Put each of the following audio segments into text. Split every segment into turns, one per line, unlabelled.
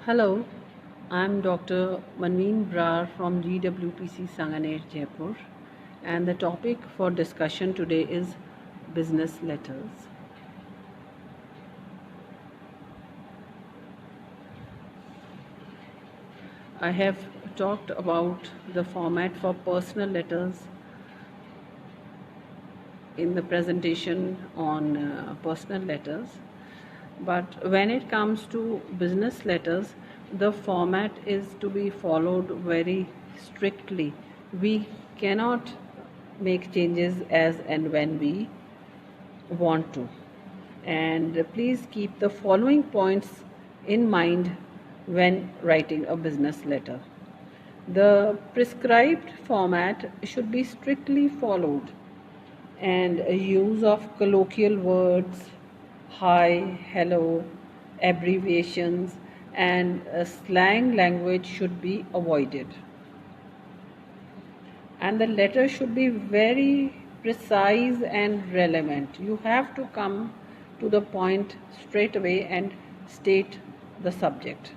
Hello, I'm Dr. Manveen Brar from GWPC Sanganer, Jaipur, and the topic for discussion today is business letters. I have talked about the format for personal letters in the presentation on personal letters. But when it comes to business letters, the format is to be followed very strictly. We cannot make changes as and when we want to. And please keep the following points in mind when writing a business letter. The prescribed format should be strictly followed, and a use of colloquial words, hi, hello, abbreviations, and slang language should be avoided. And the letter should be very precise and relevant. You have to come to the point straight away and state the subject,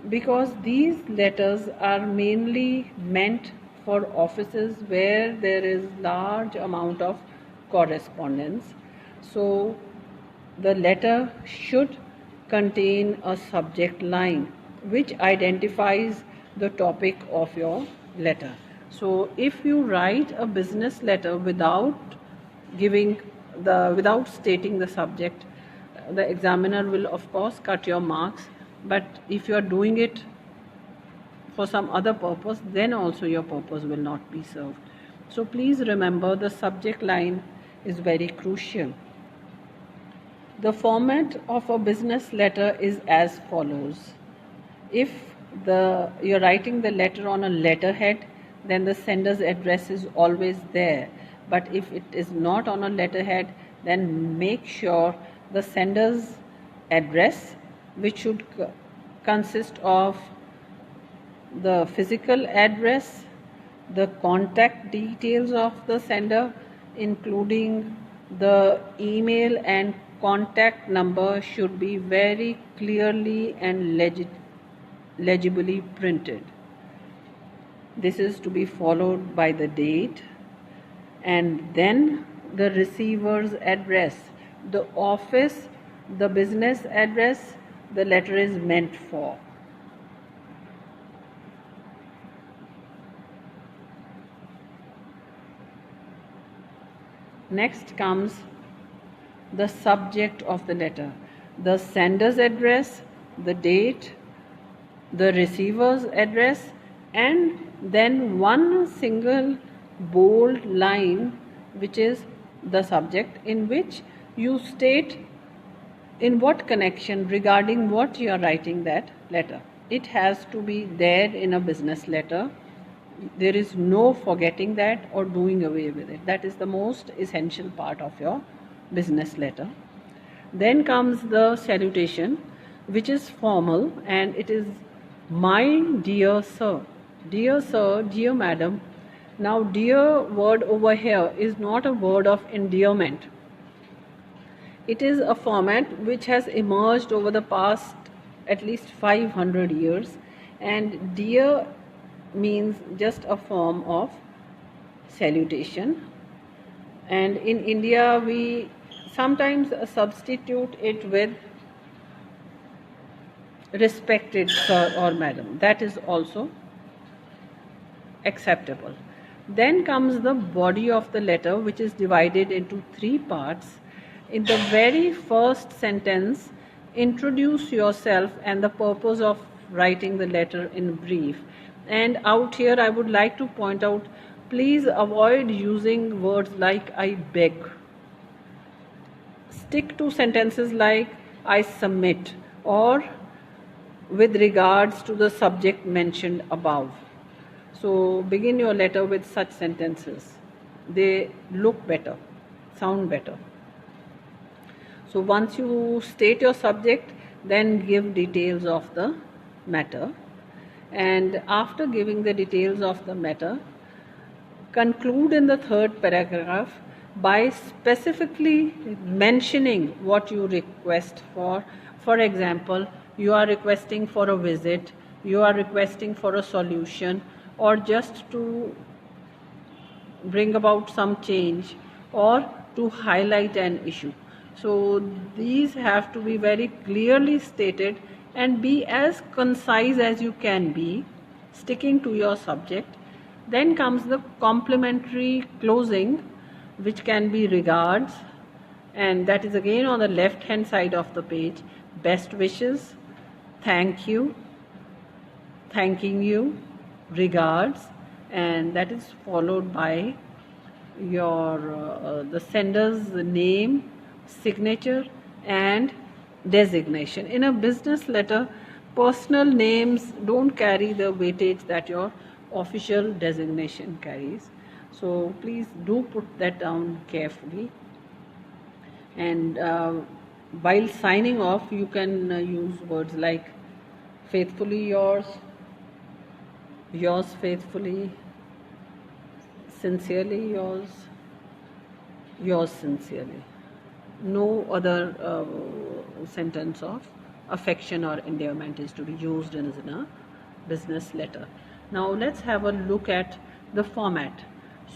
because these letters are mainly meant for offices where there is large amount of correspondence. So the letter should contain a subject line which identifies the topic of your letter. So if you write a business letter without stating the subject, the examiner will of course cut your marks. But if you are doing it for some other purpose, then also your purpose will not be served. So please remember, the subject line is very crucial. The format of a business letter is as follows. If you're writing the letter on a letterhead, then the sender's address is always there. But if it is not on a letterhead, then make sure the sender's address, which should consist of the physical address, the contact details of the sender, including the email and contact number, should be very clearly and legibly printed. This is to be followed by the date, and then the receiver's address, the office, the business address the letter is meant for. Next comes the subject of the letter, the sender's address, the date, the receiver's address, and then one single bold line which is the subject, in which you state in what connection, regarding what you are writing that letter. It has to be there in a business letter. There is no forgetting that or doing away with it. That is the most essential part of your business letter. Then comes the salutation, which is formal, and it is my dear sir. Dear sir, dear madam. Now, dear word over here is not a word of endearment. It is a format which has emerged over the past at least 500 years, and dear means just a form of salutation. And in India, we sometimes substitute it with respected sir or madam. That is also acceptable. Then comes the body of the letter, which is divided into 3 parts. In the very first sentence, introduce yourself and the purpose of writing the letter in brief. And out here I would like to point out, please avoid using words like I beg. Stick to sentences like I submit, or with regards to the subject mentioned above. So begin your letter with such sentences. They look better, sound better. So once you state your subject, then give details of the matter. And after giving the details of the matter, conclude in the 3rd paragraph by specifically mentioning what you request for. For example, you are requesting for a visit, you are requesting for a solution, or just to bring about some change or to highlight an issue. So these have to be very clearly stated and be as concise as you can be, sticking to your subject. Then comes the complimentary closing, which can be regards, and that is again on the left hand side of the page. Best wishes, thank you, thanking you, regards, and that is followed by your the sender's name, signature and designation. In a business letter, personal names don't carry the weightage that your official designation carries. So please do put that down carefully. And while signing off, you can use words like faithfully yours, yours faithfully, sincerely yours, yours sincerely. No other sentence of affection or endearment is to be used in a business letter. Now let's have a look at the format.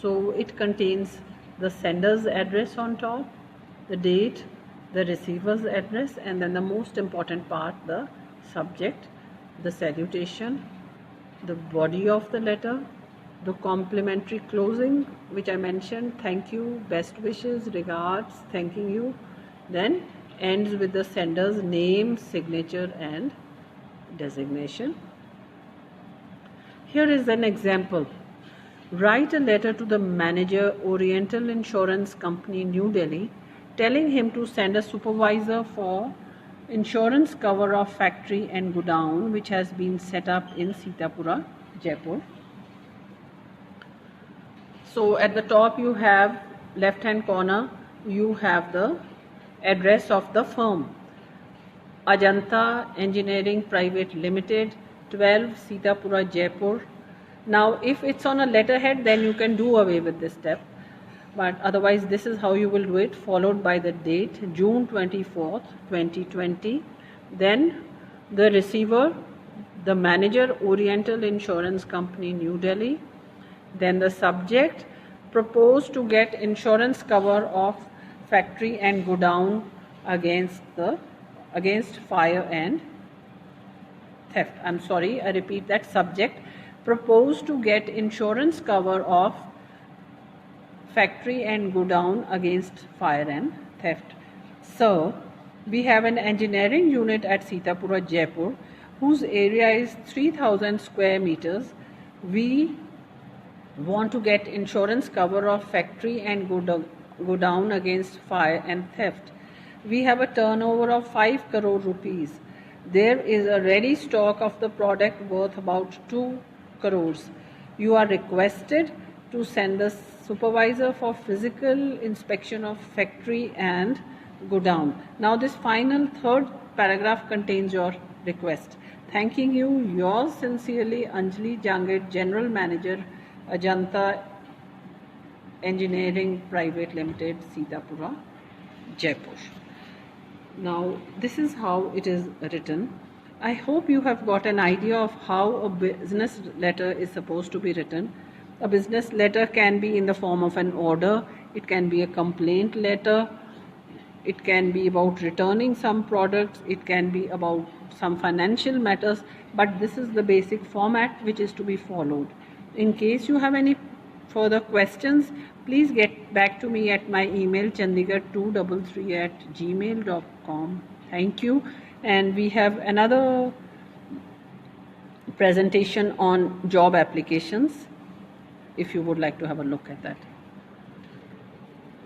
So it contains the sender's address on top, the date, the receiver's address, and then the most important part, the subject, the salutation, the body of the letter, the complimentary closing which I mentioned, thank you, best wishes, regards, thanking you, then ends with the sender's name, signature and designation. Here is an example. Write a letter to the manager, Oriental Insurance Company, New Delhi, telling him to send a supervisor for insurance cover of factory and godown which has been set up in Sitapura, Jaipur. So at the top you have left hand corner, you have the address of the firm, Ajanta Engineering Private Limited, 12 Sitapura, Jaipur. Now if it's on a letterhead, then you can do away with this step, but otherwise this is how you will do it, followed by the date, June 24th, 2020. Then the receiver, the manager, Oriental Insurance Company, New Delhi. Then the subject, propose to get insurance cover of factory and godown against fire and theft. I'm sorry, I repeat that. Subject, propose to get insurance cover of factory and godown against fire and theft. So we have an engineering unit at Sitapura, Jaipur, whose area is 3000 square meters. We want to get insurance cover of factory and godown against fire and theft. We have a turnover of 5 crore rupees. There is a ready stock of the product worth about 2 crores. You are requested to send the supervisor for physical inspection of factory and godown. Now this final third paragraph contains your request. Thanking you, yours sincerely, Anjali Jangid, General Manager, Ajanta Engineering Private Limited, Sitapura, Jaipur. Now this is how it is written. I hope you have got an idea of how a business letter is supposed to be written. A business letter can be in the form of an order, it can be a complaint letter, it can be about returning some products, it can be about some financial matters, but this is the basic format which is to be followed. In case you have any further questions, please get back to me at my email chandigarh233@gmail.com. Thank you. And we have another presentation on job applications if you would like to have a look at that.